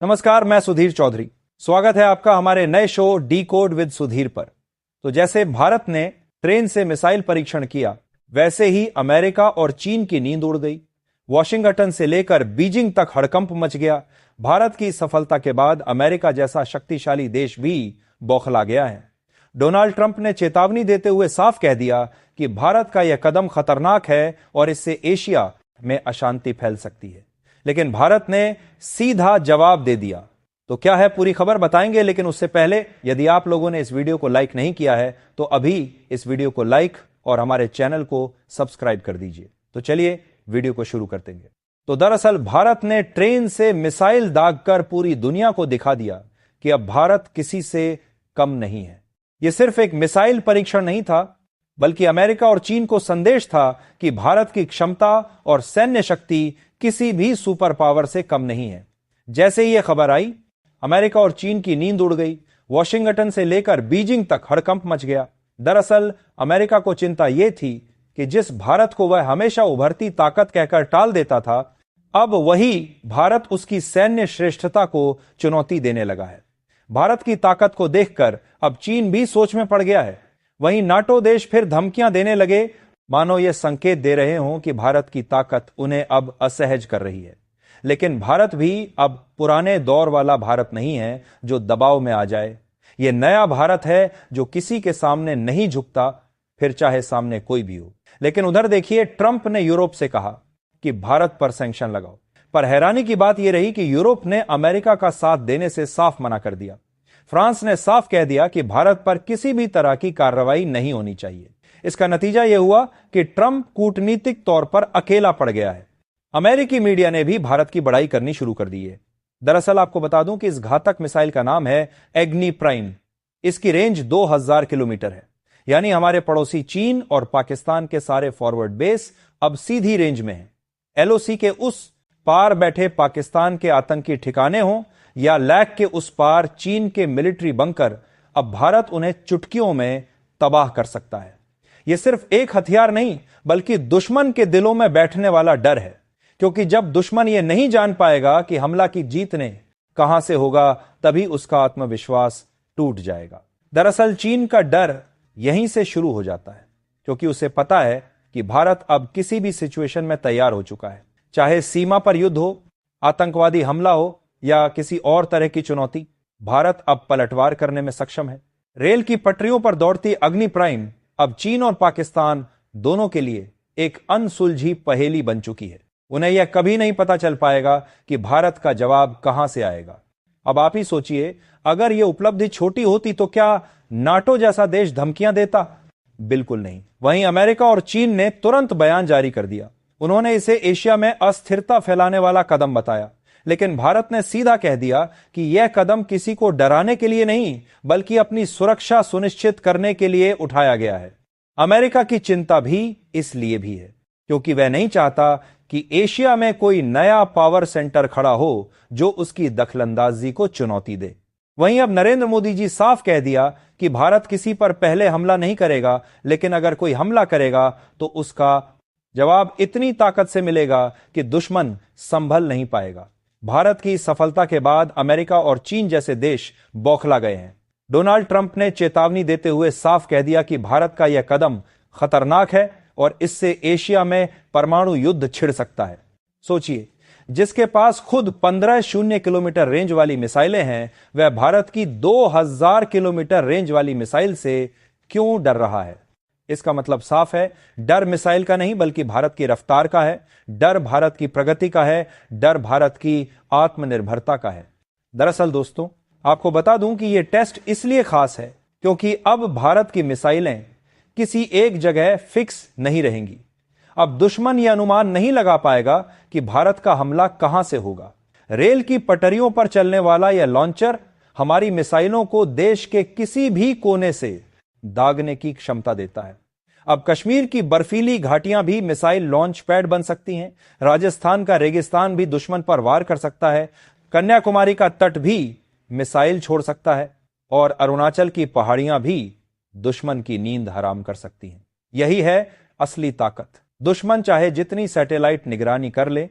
नमस्कार, मैं सुधीर चौधरी। स्वागत है आपका हमारे नए show D code with Sudhir पर। तो जैसे भारत ने ट्रेन से मिसाइल परीक्षण किया, वैसे ही अमेरिका और चीन की नींद उड़ गई। वॉशिंगटन से लेकर बीजिंग तक हड़कंप मच गया। भारत की सफलता के बाद अमेरिका जैसा शक्तिशाली देश भी बौखला गया है। डोनाल्ड ट्रंप ने चेतावनी देते हुए साफ कह दिया कि भारत का यह कदम खतरनाक है और इससे एशिया में अशांति फैल सकती है। लेकिन भारत ने सीधा जवाब दे दिया। तो क्या है पूरी खबर बताएंगे, लेकिन उससे पहले यदि आप लोगों ने इस वीडियो को लाइक नहीं किया है तो अभी इस वीडियो को लाइक और हमारे चैनल को सब्सक्राइब कर दीजिए। तो चलिए वीडियो को शुरू करते हैं। तो दरअसल भारत ने ट्रेन से मिसाइल दागकर पूरी दुनिया को दिखा दिया कि अब भारत किसी से कम नहीं है। यह सिर्फ एक मिसाइल परीक्षण नहीं था, बल्कि अमेरिका और चीन को संदेश था कि भारत की क्षमता और सैन्य शक्ति किसी भी सुपर पावर से कम नहीं है। जैसे ही यह खबर आई, अमेरिका और चीन की नींद उड़ गई। वॉशिंगटन से लेकर बीजिंग तक हड़कंप मच गया। दरअसल अमेरिका को चिंता यह थी कि जिस भारत को वह हमेशा उभरती ताकत कहकर टाल देता था, अब वही भारत उसकी सैन्य श्रेष्ठता को चुनौती देने लगा है। भारत की ताकत को देखकर अब चीन भी सोच में पड़ गया है। वहीं नाटो देश फिर धमकियां देने लगे, मानो ये संकेत दे रहे हों कि भारत की ताकत उन्हें अब असहज कर रही है। लेकिन भारत भी अब पुराने दौर वाला भारत नहीं है जो दबाव में आ जाए। यह नया भारत है जो किसी के सामने नहीं झुकता, फिर चाहे सामने कोई भी हो। लेकिन उधर देखिए, ट्रंप ने यूरोप से कहा कि भारत पर सैंक्शन लगाओ। पर हैरानी की बात यह रही कि यूरोप ने अमेरिका का साथ देने से साफ मना कर दिया। फ्रांस ने साफ कह दिया कि भारत पर किसी भी तरह की कार्रवाई नहीं होनी चाहिए। इसका नतीजा यह हुआ कि ट्रंप कूटनीतिक तौर पर अकेला पड़ गया है। अमेरिकी मीडिया ने भी भारत की बड़ाई करनी शुरू कर दी है। दरअसल आपको बता दूं कि इस घातक मिसाइल का नाम है एग्नि प्राइम। इसकी रेंज 2000 किलोमीटर है। यानी हमारे पड़ोसी चीन और पाकिस्तान के सारे फॉरवर्ड बेस अब सीधी रेंज में है। एलओसी के उस पार बैठे पाकिस्तान के आतंकी ठिकाने हों या लैक के उस पार चीन के मिलिट्री बंकर, अब भारत उन्हें चुटकियों में तबाह कर सकता है। यह सिर्फ एक हथियार नहीं, बल्कि दुश्मन के दिलों में बैठने वाला डर है। क्योंकि जब दुश्मन यह नहीं जान पाएगा कि हमला की जीत ने कहां से होगा, तभी उसका आत्मविश्वास टूट जाएगा। दरअसल चीन का डर यहीं से शुरू हो जाता है, क्योंकि उसे पता है कि भारत अब किसी भी सिचुएशन में तैयार हो चुका है। चाहे सीमा पर युद्ध हो, आतंकवादी हमला हो या किसी और तरह की चुनौती, भारत अब पलटवार करने में सक्षम है। रेल की पटरियों पर दौड़ती अग्नि प्राइम अब चीन और पाकिस्तान दोनों के लिए एक अनसुलझी पहेली बन चुकी है। उन्हें यह कभी नहीं पता चल पाएगा कि भारत का जवाब कहां से आएगा। अब आप ही सोचिए, अगर यह उपलब्धि छोटी होती तो क्या नाटो जैसा देश धमकियां देता? बिल्कुल नहीं। वहीं अमेरिका और चीन ने तुरंत बयान जारी कर दिया। उन्होंने इसे एशिया में अस्थिरता फैलाने वाला कदम बताया। लेकिन भारत ने सीधा कह दिया कि यह कदम किसी को डराने के लिए नहीं, बल्कि अपनी सुरक्षा सुनिश्चित करने के लिए उठाया गया है। अमेरिका की चिंता भी इसलिए भी है क्योंकि वह नहीं चाहता कि एशिया में कोई नया पावर सेंटर खड़ा हो जो उसकी दखलंदाजी को चुनौती दे। वहीं अब नरेंद्र मोदी जी साफ कह दिया कि भारत किसी पर पहले हमला नहीं करेगा, लेकिन अगर कोई हमला करेगा तो उसका जवाब इतनी ताकत से मिलेगा कि दुश्मन संभल नहीं पाएगा। भारत की सफलता के बाद अमेरिका और चीन जैसे देश बौखला गए हैं। डोनाल्ड ट्रंप ने चेतावनी देते हुए साफ कह दिया कि भारत का यह कदम खतरनाक है और इससे एशिया में परमाणु युद्ध छिड़ सकता है। सोचिए, जिसके पास खुद 15 किलोमीटर रेंज वाली मिसाइलें हैं, वह भारत की 2000 किलोमीटर रेंज वाली मिसाइल से क्यों डर रहा है? इसका मतलब साफ है, डर मिसाइल का नहीं बल्कि भारत की रफ्तार का है, डर भारत की प्रगति का है, डर भारत की आत्मनिर्भरता का है। दरअसल दोस्तों, आपको बता दूं कि यह टेस्ट इसलिए खास है क्योंकि अब भारत की मिसाइलें किसी एक जगह फिक्स नहीं रहेंगी। अब दुश्मन यह अनुमान नहीं लगा पाएगा कि भारत का हमला कहां से होगा। रेल की पटरियों पर चलने वाला यह लॉन्चर हमारी मिसाइलों को देश के किसी भी कोने से दागने की क्षमता देता है। अब कश्मीर की बर्फीली घाटियां भी मिसाइल लॉन्च पैड बन सकती हैं। राजस्थान का रेगिस्तान भी दुश्मन पर वार कर सकता है। कन्याकुमारी का तट भी मिसाइल छोड़ सकता है और अरुणाचल की पहाड़ियां भी दुश्मन की नींद हराम कर सकती हैं। यही है असली ताकत। दुश्मन चाहे जितनी सैटेलाइट निगरानी कर ले,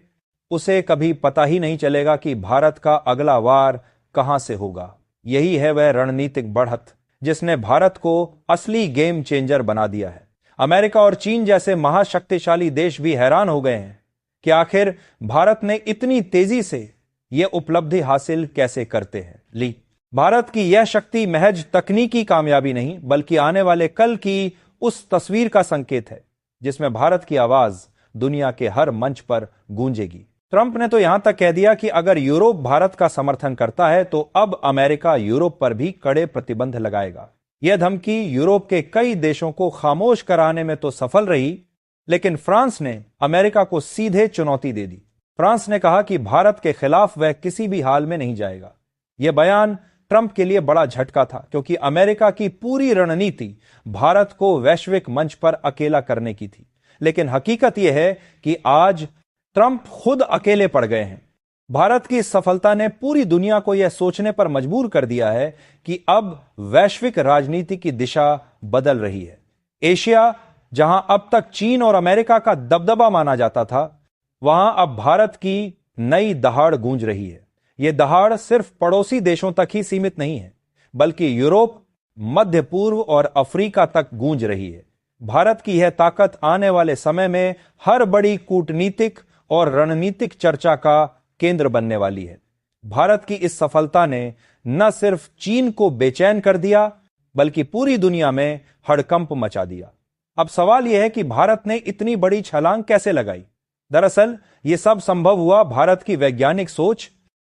उसे कभी पता ही नहीं चलेगा कि भारत का अगला वार कहां से होगा। यही है वह रणनीतिक बढ़त जिसने भारत को असली गेम चेंजर बना दिया है। अमेरिका और चीन जैसे महाशक्तिशाली देश भी हैरान हो गए हैं कि आखिर भारत ने इतनी तेजी से यह उपलब्धि हासिल कैसे करते हैं ली। भारत की यह शक्ति महज तकनीकी कामयाबी नहीं बल्कि आने वाले कल की उस तस्वीर का संकेत है जिसमें भारत की आवाज दुनिया के हर मंच पर गूंजेगी। ट्रंप ने तो यहां तक कह दिया कि अगर यूरोप भारत का समर्थन करता है तो अब अमेरिका यूरोप पर भी कड़े प्रतिबंध लगाएगा। यह धमकी यूरोप के कई देशों को खामोश कराने में तो सफल रही, लेकिन फ्रांस ने अमेरिका को सीधे चुनौती दे दी। फ्रांस ने कहा कि भारत के खिलाफ वह किसी भी हाल में नहीं जाएगा। यह बयान ट्रंप के लिए बड़ा झटका था क्योंकि अमेरिका की पूरी रणनीति भारत को वैश्विक मंच पर अकेला करने की थी। लेकिन हकीकत यह है कि आज ट्रंप खुद अकेले पड़ गए हैं। भारत की इस सफलता ने पूरी दुनिया को यह सोचने पर मजबूर कर दिया है कि अब वैश्विक राजनीति की दिशा बदल रही है। एशिया, जहां अब तक चीन और अमेरिका का दबदबा माना जाता था, वहां अब भारत की नई दहाड़ गूंज रही है। यह दहाड़ सिर्फ पड़ोसी देशों तक ही सीमित नहीं है बल्कि यूरोप, मध्य पूर्व और अफ्रीका तक गूंज रही है। भारत की यह ताकत आने वाले समय में हर बड़ी कूटनीतिक और रणनीतिक चर्चा का केंद्र बनने वाली है। भारत की इस सफलता ने न सिर्फ चीन को बेचैन कर दिया बल्कि पूरी दुनिया में हड़कंप मचा दिया। अब सवाल यह है कि भारत ने इतनी बड़ी छलांग कैसे लगाई। दरअसल यह सब संभव हुआ भारत की वैज्ञानिक सोच,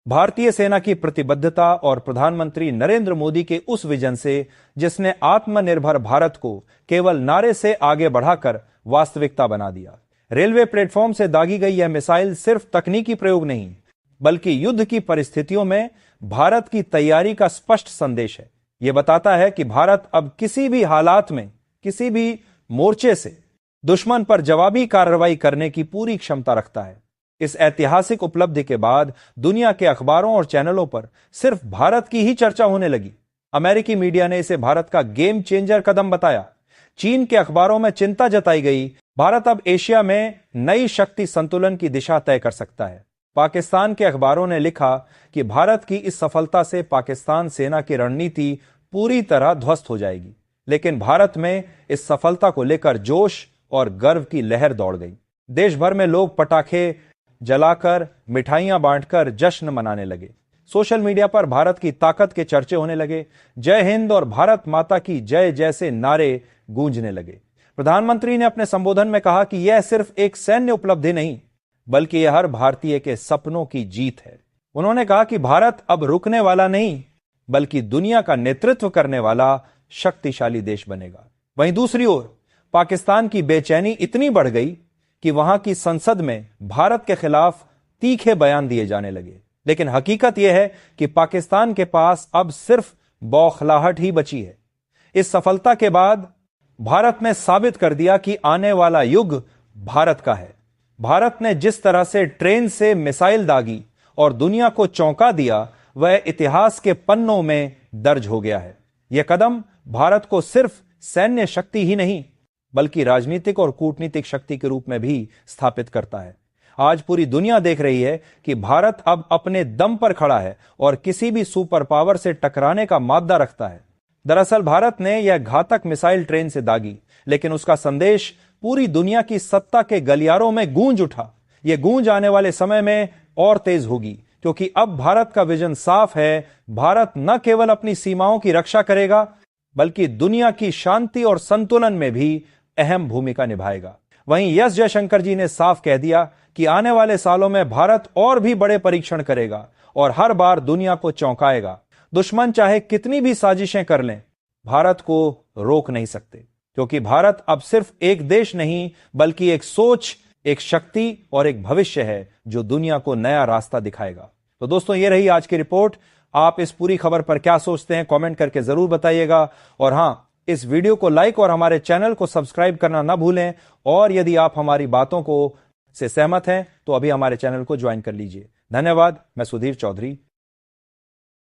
भारतीय सेना की प्रतिबद्धता और प्रधानमंत्री नरेंद्र मोदी के उस विजन से जिसने आत्मनिर्भर भारत को केवल नारे से आगे बढ़ाकर वास्तविकता बना दिया। रेलवे प्लेटफॉर्म से दागी गई यह मिसाइल सिर्फ तकनीकी प्रयोग नहीं बल्कि युद्ध की परिस्थितियों में भारत की तैयारी का स्पष्ट संदेश है। यह बताता है कि भारत अब किसी भी हालात में, किसी भी मोर्चे से दुश्मन पर जवाबी कार्रवाई करने की पूरी क्षमता रखता है। इस ऐतिहासिक उपलब्धि के बाद दुनिया के अखबारों और चैनलों पर सिर्फ भारत की ही चर्चा होने लगी। अमेरिकी मीडिया ने इसे भारत का गेम चेंजर कदम बताया। चीन के अखबारों में चिंता जताई गई, भारत अब एशिया में नई शक्ति संतुलन की दिशा तय कर सकता है। पाकिस्तान के अखबारों ने लिखा कि भारत की इस सफलता से पाकिस्तान सेना की रणनीति पूरी तरह ध्वस्त हो जाएगी। लेकिन भारत में इस सफलता को लेकर जोश और गर्व की लहर दौड़ गई। देश भर में लोग पटाखे जलाकर, मिठाइयां बांटकर जश्न मनाने लगे। सोशल मीडिया पर भारत की ताकत के चर्चे होने लगे। जय हिंद और भारत माता की जय जैसे नारे गूंजने लगे। प्रधानमंत्री ने अपने संबोधन में कहा कि यह सिर्फ एक सैन्य उपलब्धि नहीं बल्कि यह हर भारतीय के सपनों की जीत है। उन्होंने कहा कि भारत अब रुकने वाला नहीं बल्कि दुनिया का नेतृत्व करने वाला शक्तिशाली देश बनेगा। वहीं दूसरी ओर पाकिस्तान की बेचैनी इतनी बढ़ गई कि वहां की संसद में भारत के खिलाफ तीखे बयान दिए जाने लगे। लेकिन हकीकत यह है कि पाकिस्तान के पास अब सिर्फ बौखलाहट ही बची है। इस सफलता के बाद भारत ने साबित कर दिया कि आने वाला युग भारत का है। भारत ने जिस तरह से ट्रेन से मिसाइल दागी और दुनिया को चौंका दिया, वह इतिहास के पन्नों में दर्ज हो गया है। यह कदम भारत को सिर्फ सैन्य शक्ति ही नहीं बल्कि राजनीतिक और कूटनीतिक शक्ति के रूप में भी स्थापित करता है। आज पूरी दुनिया देख रही है कि भारत अब अपने दम पर खड़ा है और किसी भी सुपर पावर से टकराने का माद्दा रखता है। दरअसल भारत ने यह घातक मिसाइल ट्रेन से दागी, लेकिन उसका संदेश पूरी दुनिया की सत्ता के गलियारों में गूंज उठा। यह गूंज आने वाले समय में और तेज होगी क्योंकि अब भारत का विजन साफ है। भारत न केवल अपनी सीमाओं की रक्षा करेगा बल्कि दुनिया की शांति और संतुलन में भी अहम भूमिका निभाएगा। वहीं एस जयशंकर जी ने साफ कह दिया कि आने वाले सालों में भारत और भी बड़े परीक्षण करेगा और हर बार दुनिया को चौंकाएगा। दुश्मन चाहे कितनी भी साजिशें कर लें, भारत को रोक नहीं सकते क्योंकि भारत अब सिर्फ एक देश नहीं बल्कि एक सोच, एक शक्ति और एक भविष्य है जो दुनिया को नया रास्ता दिखाएगा। तो दोस्तों, ये रही आज की रिपोर्ट। आप इस पूरी खबर पर क्या सोचते हैं, कमेंट करके जरूर बताइएगा। और हां, इस वीडियो को लाइक और हमारे चैनल को सब्सक्राइब करना ना भूलें। और यदि आप हमारी बातों को से सहमत हैं तो अभी हमारे चैनल को ज्वाइन कर लीजिए। धन्यवाद। मैं सुधीर चौधरी।